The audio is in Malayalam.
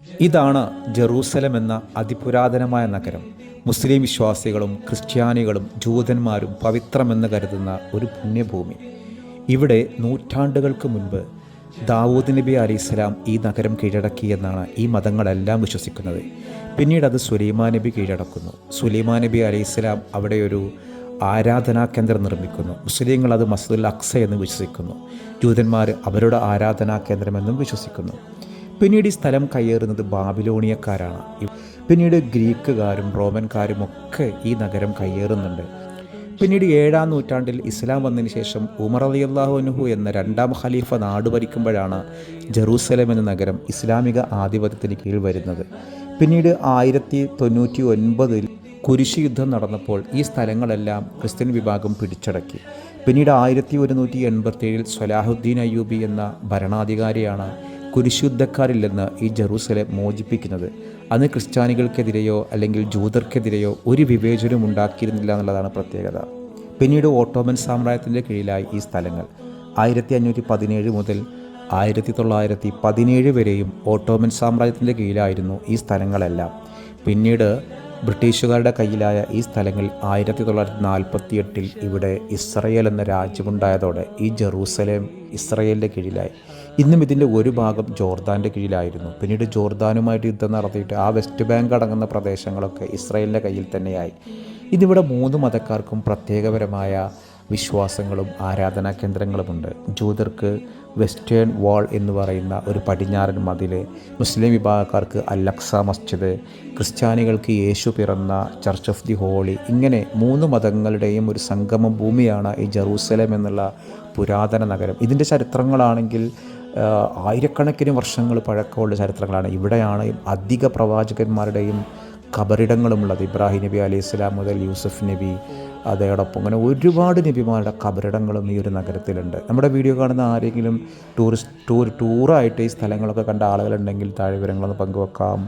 ഇതാണ് ജെറൂസലം എന്ന അതിപുരാതനമായ നഗരം. മുസ്ലിം വിശ്വാസികളും ക്രിസ്ത്യാനികളും ജൂതന്മാരും പവിത്രമെന്ന് കരുതുന്ന ഒരു പുണ്യഭൂമി. ഇവിടെ നൂറ്റാണ്ടുകൾക്ക് മുൻപ് ദാവൂദ് നബി അലൈഹിസ്സലാം ഈ നഗരം കീഴടക്കിയെന്നാണ് ഈ മതങ്ങളെല്ലാം വിശ്വസിക്കുന്നത്. പിന്നീട് അത് സുലൈമാൻ നബി കീഴടക്കുന്നു. സുലൈമാൻ നബി അലൈഹിസ്സലാം അവിടെ ഒരു ആരാധനാ കേന്ദ്രം നിർമ്മിക്കുന്നു. മുസ്ലിങ്ങൾ അത് മസ്ജിദുൽ അഖ്സ എന്ന് വിശ്വസിക്കുന്നു. ജൂതന്മാർ അവരുടെ ആരാധനാ കേന്ദ്രമെന്നും വിശ്വസിക്കുന്നു. പിന്നീട് ഈ സ്ഥലം കയ്യേറുന്നത് ബാബിലോണിയക്കാരാണ്. പിന്നീട് ഗ്രീക്കുകാരും റോമൻകാരും ഒക്കെ ഈ നഗരം കയ്യേറുന്നുണ്ട്. പിന്നീട് 7-ാം നൂറ്റാണ്ടിൽ ഇസ്ലാം വന്നതിന് ശേഷം ഉമർ റളിയല്ലാഹു അൻഹു എന്ന 2ാം ഖലീഫ നാട് ഭരിക്കുമ്പോഴാണ് ജെറൂസലം എന്ന നഗരം ഇസ്ലാമിക ആധിപത്യത്തിന് കീഴിൽ വരുന്നത്. പിന്നീട് 1099 കുരിശ് യുദ്ധം നടന്നപ്പോൾ ഈ സ്ഥലങ്ങളെല്ലാം ക്രിസ്ത്യൻ വിഭാഗം പിടിച്ചടക്കി. പിന്നീട് 1187 സ്വലാഹുദ്ദീൻ അയ്യൂബി എന്ന ഭരണാധികാരിയാണ് കുരിശുദ്ധക്കാരിൽ നിന്ന് ഈ ജെറൂസലം മോചിപ്പിക്കുന്നത്. അന്ന് ക്രിസ്ത്യാനികൾക്കെതിരെയോ അല്ലെങ്കിൽ ജൂതർക്കെതിരെയോ ഒരു വിവേചനവും ഉണ്ടാക്കിയിരുന്നില്ല എന്നുള്ളതാണ് പ്രത്യേകത. പിന്നീട് ഓട്ടോമൻ സാമ്രാജ്യത്തിൻ്റെ കീഴിലായി ഈ സ്ഥലങ്ങൾ. 1517 മുതൽ 1917 വരെയും ഓട്ടോമൻ സാമ്രാജ്യത്തിൻ്റെ കീഴിലായിരുന്നു ഈ സ്ഥലങ്ങളെല്ലാം. പിന്നീട് ബ്രിട്ടീഷുകാരുടെ കയ്യിലായ ഈ സ്ഥലങ്ങൾ 1948 ഇവിടെ ഇസ്രയേൽ എന്ന രാജ്യമുണ്ടായതോടെ ഈ ജെറൂസലേം ഇസ്രയേലിൻ്റെ കീഴിലായി. ഇന്നും ഇതിൻ്റെ ഒരു ഭാഗം ജോർദാൻ്റെ കീഴിലായിരുന്നു. പിന്നീട് ജോർദാനുമായിട്ട് യുദ്ധം നടത്തിയിട്ട് ആ വെസ്റ്റ് ബാങ്ക് അടങ്ങുന്ന പ്രദേശങ്ങളൊക്കെ ഇസ്രയേലിൻ്റെ കയ്യിൽ തന്നെയായി. ഇതിവിടെ 3 മതക്കാർക്കും പ്രത്യേകപരമായ വിശ്വാസങ്ങളും ആരാധനാ കേന്ദ്രങ്ങളുമുണ്ട്. ജൂതർക്ക് വെസ്റ്റേൺ വാൾ എന്ന് പറയുന്ന ഒരു പടിഞ്ഞാറൻ മതിൽ, മുസ്ലിം വിഭാഗക്കാർക്ക് അൽ-അഖ്സ മസ്ജിദ്, ക്രിസ്ത്യാനികൾക്ക് യേശു പിറന്ന ചർച്ച് ഓഫ് ദി ഹോളി, ഇങ്ങനെ 3 മതങ്ങളുടെയും ഒരു സംഗമ ഭൂമിയാണ് ഈ ജെറൂസലം എന്നുള്ള പുരാതന നഗരം. ഇതിൻ്റെ ചരിത്രങ്ങളാണെങ്കിൽ ആയിരക്കണക്കിന് വർഷങ്ങൾ പഴക്കമുള്ള ചരിത്രങ്ങളാണ്. ഇവിടെയാണ് അധിക പ്രവാചകന്മാരുടെയും ഖബറിടങ്ങളുമുള്ളത്. ഇബ്രാഹിം നബി അലൈഹിസ്സലാം മുതൽ യൂസുഫ് നബി, അതോടൊപ്പം അങ്ങനെ ഒരുപാട് നബിമാരുടെ ഖബറിടങ്ങളും ഈ ഒരു നഗരത്തിലുണ്ട്. നമ്മുടെ വീഡിയോ കാണുന്ന ആരെങ്കിലും ടൂറായിട്ട് ഈ സ്ഥലങ്ങളൊക്കെ കണ്ട ആളുകളുണ്ടെങ്കിൽ താഴെ വിവരങ്ങളൊന്ന് പങ്കുവെക്കാം.